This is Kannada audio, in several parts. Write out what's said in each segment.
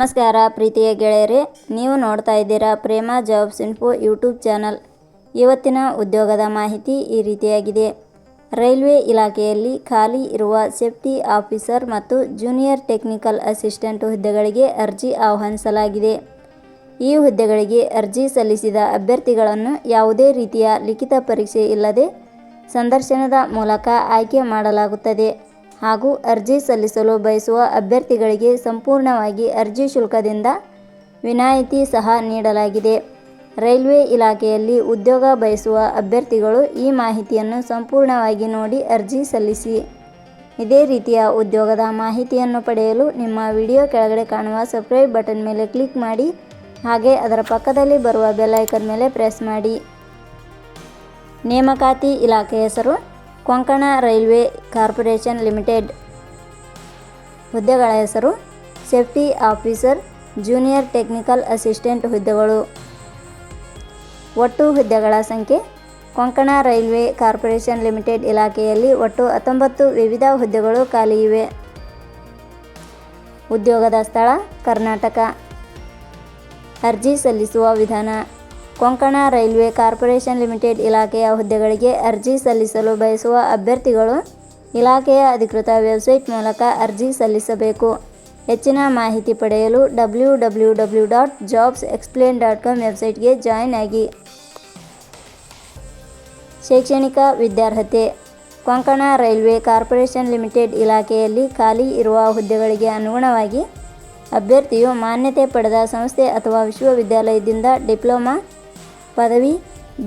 ನಮಸ್ಕಾರ ಪ್ರೀತಿಯ ಗೆಳೆಯರೇ, ನೀವು ನೋಡ್ತಾ ಇದ್ದೀರಾ ಪ್ರೇಮ ಜಾಬ್ಸ್ ಇನ್ಫೋ ಯೂಟ್ಯೂಬ್ ಚಾನಲ್. ಇವತ್ತಿನ ಉದ್ಯೋಗದ ಮಾಹಿತಿ ಈ ರೀತಿಯಾಗಿದೆ. ರೈಲ್ವೆ ಇಲಾಖೆಯಲ್ಲಿ ಖಾಲಿ ಇರುವ ಸೇಫ್ಟಿ ಆಫೀಸರ್ ಮತ್ತು ಜೂನಿಯರ್ ಟೆಕ್ನಿಕಲ್ ಅಸಿಸ್ಟೆಂಟ್ ಹುದ್ದೆಗಳಿಗೆ ಅರ್ಜಿ ಆಹ್ವಾನಿಸಲಾಗಿದೆ. ಈ ಹುದ್ದೆಗಳಿಗೆ ಅರ್ಜಿ ಸಲ್ಲಿಸಿದ ಅಭ್ಯರ್ಥಿಗಳನ್ನು ಯಾವುದೇ ರೀತಿಯ ಲಿಖಿತ ಪರೀಕ್ಷೆ ಇಲ್ಲದೆ ಸಂದರ್ಶನದ ಮೂಲಕ ಆಯ್ಕೆ ಮಾಡಲಾಗುತ್ತದೆ ಹಾಗೂ ಅರ್ಜಿ ಸಲ್ಲಿಸಲು ಬಯಸುವ ಅಭ್ಯರ್ಥಿಗಳಿಗೆ ಸಂಪೂರ್ಣವಾಗಿ ಅರ್ಜಿ ಶುಲ್ಕದಿಂದ ವಿನಾಯಿತಿ ಸಹ ನೀಡಲಾಗಿದೆ. ರೈಲ್ವೆ ಇಲಾಖೆಯಲ್ಲಿ ಉದ್ಯೋಗ ಬಯಸುವ ಅಭ್ಯರ್ಥಿಗಳು ಈ ಮಾಹಿತಿಯನ್ನು ಸಂಪೂರ್ಣವಾಗಿ ನೋಡಿ ಅರ್ಜಿ ಸಲ್ಲಿಸಿ. ಇದೇ ರೀತಿಯ ಉದ್ಯೋಗದ ಮಾಹಿತಿಯನ್ನು ಪಡೆಯಲು ನಿಮ್ಮ ವಿಡಿಯೋ ಕೆಳಗಡೆ ಕಾಣುವ ಸಬ್ಸ್ಕ್ರೈಬ್ ಬಟನ್ ಮೇಲೆ ಕ್ಲಿಕ್ ಮಾಡಿ, ಹಾಗೆ ಅದರ ಪಕ್ಕದಲ್ಲಿ ಬರುವ ಬೆಲ್ ಐಕಾನ್ ಮೇಲೆ ಪ್ರೆಸ್ ಮಾಡಿ. ನೇಮಕಾತಿ ಇಲಾಖೆ ಹೆಸರು ಕೊಂಕಣ ರೈಲ್ವೆ ಕಾರ್ಪೊರೇಷನ್ ಲಿಮಿಟೆಡ್. ಹುದ್ದೆಗಳ ಹೆಸರು safety officer, junior technical assistant ಹುದ್ದೆಗಳು. ಒಟ್ಟು ಹುದ್ದೆಗಳ ಸಂಖ್ಯೆ ಕೊಂಕಣ ರೈಲ್ವೆ ಕಾರ್ಪೊರೇಷನ್ ಲಿಮಿಟೆಡ್ ಇಲಾಖೆಯಲ್ಲಿ ಒಟ್ಟು 19 ವಿವಿಧ ಹುದ್ದೆಗಳು ಖಾಲಿ ಇವೆ. ಉದ್ಯೋಗದ ಸ್ಥಳ ಕರ್ನಾಟಕ. ಅರ್ಜಿ ಸಲ್ಲಿಸುವ ವಿಧಾನ. ಕೊಂಕಣ ರೈಲ್ವೆ ಕಾರ್ಪೊರೇಷನ್ ಲಿಮಿಟೆಡ್ ಇಲಾಖೆಯ ಹುದ್ದೆಗಳಿಗೆ ಅರ್ಜಿ ಸಲ್ಲಿಸಲು ಬಯಸುವ ಅಭ್ಯರ್ಥಿಗಳು ಇಲಾಖೆಯ ಅಧಿಕೃತ ವೆಬ್ಸೈಟ್ ಮೂಲಕ ಅರ್ಜಿ ಸಲ್ಲಿಸಬೇಕು. ಹೆಚ್ಚಿನ ಮಾಹಿತಿ ಪಡೆಯಲು www.jobsexplain.com ವೆಬ್ಸೈಟ್ಗೆ ಜಾಯಿನ್ ಆಗಿ. ಶೈಕ್ಷಣಿಕ ವಿದ್ಯಾರ್ಹತೆ. ಕೊಂಕಣ ರೈಲ್ವೆ ಕಾರ್ಪೊರೇಷನ್ ಲಿಮಿಟೆಡ್ ಇಲಾಖೆಯಲ್ಲಿ ಖಾಲಿ ಇರುವ ಹುದ್ದೆಗಳಿಗೆ ಅನುಗುಣವಾಗಿ ಅಭ್ಯರ್ಥಿಯು ಮಾನ್ಯತೆ ಪಡೆದ ಸಂಸ್ಥೆ ಅಥವಾ ವಿಶ್ವವಿದ್ಯಾಲಯದಿಂದ ಡಿಪ್ಲೊಮಾ, ಪದವಿ,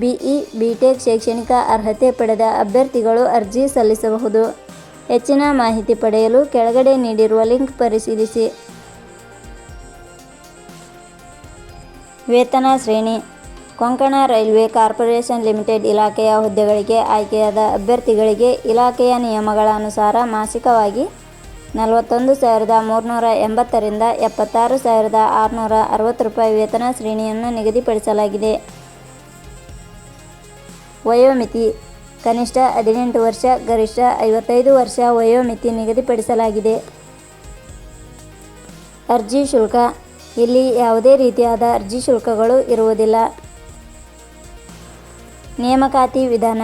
ಬಿಇ, ಬಿಟೆಕ್ ಶೈಕ್ಷಣಿಕ ಅರ್ಹತೆ ಪಡೆದ ಅಭ್ಯರ್ಥಿಗಳು ಅರ್ಜಿ ಸಲ್ಲಿಸಬಹುದು. ಹೆಚ್ಚಿನ ಮಾಹಿತಿ ಪಡೆಯಲು ಕೆಳಗಡೆ ನೀಡಿರುವ ಲಿಂಕ್ ಪರಿಶೀಲಿಸಿ. ವೇತನ ಶ್ರೇಣಿ. ಕೊಂಕಣ ರೈಲ್ವೆ ಕಾರ್ಪೊರೇಷನ್ ಲಿಮಿಟೆಡ್ ಇಲಾಖೆಯ ಹುದ್ದೆಗಳಿಗೆ ಆಯ್ಕೆಯಾದ ಅಭ್ಯರ್ಥಿಗಳಿಗೆ ಇಲಾಖೆಯ ನಿಯಮಗಳ ಅನುಸಾರ ಮಾಸಿಕವಾಗಿ 41,380 ರಿಂದ 76,660 ರೂಪಾಯಿ ವೇತನ ಶ್ರೇಣಿಯನ್ನು ನಿಗದಿಪಡಿಸಲಾಗಿದೆ. ವಯೋಮಿತಿ. ಕನಿಷ್ಠ 18 ವರ್ಷ, ಗರಿಷ್ಠ 55 ವರ್ಷ ವಯೋಮಿತಿ ನಿಗದಿಪಡಿಸಲಾಗಿದೆ. ಅರ್ಜಿ ಶುಲ್ಕ. ಇಲ್ಲಿ ಯಾವುದೇ ರೀತಿಯಾದ ಅರ್ಜಿ ಶುಲ್ಕಗಳು ಇರುವುದಿಲ್ಲ. ನೇಮಕಾತಿ ವಿಧಾನ.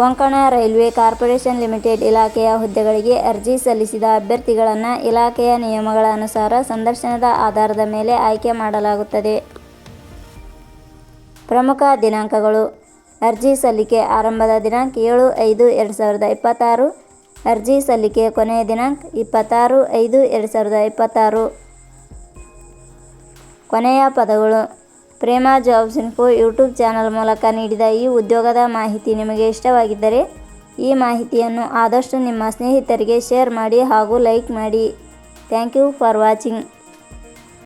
ಕೊಂಕಣ ರೈಲ್ವೆ ಕಾರ್ಪೊರೇಷನ್ ಲಿಮಿಟೆಡ್ ಇಲಾಖೆಯ ಹುದ್ದೆಗಳಿಗೆ ಅರ್ಜಿ ಸಲ್ಲಿಸಿದ ಅಭ್ಯರ್ಥಿಗಳನ್ನು ಇಲಾಖೆಯ ನಿಯಮಗಳ ಅನುಸಾರ ಸಂದರ್ಶನದ ಆಧಾರದ ಮೇಲೆ ಆಯ್ಕೆ ಮಾಡಲಾಗುತ್ತದೆ. ಪ್ರಮುಖ ದಿನಾಂಕಗಳು. ಅರ್ಜಿ ಸಲ್ಲಿಕೆ ಆರಂಭದ ದಿನಾಂಕ 7/5/2026. ಅರ್ಜಿ ಸಲ್ಲಿಕೆ ಕೊನೆಯ ದಿನಾಂಕ 26/5/2026. ಕೊನೆಯ ಪದಗಳು. ಪ್ರೇಮ ಜಾಬ್ಸ್ ಇನ್ಫೋ ಯೂಟ್ಯೂಬ್ ಚಾನಲ್ ಮೂಲಕ ನೀಡಿದ ಈ ಉದ್ಯೋಗದ ಮಾಹಿತಿ ನಿಮಗೆ ಇಷ್ಟವಾಗಿದ್ದರೆ ಈ ಮಾಹಿತಿಯನ್ನು ಆದಷ್ಟು ನಿಮ್ಮ ಸ್ನೇಹಿತರಿಗೆ ಶೇರ್ ಮಾಡಿ ಹಾಗೂ ಲೈಕ್ ಮಾಡಿ. Thank you for watching.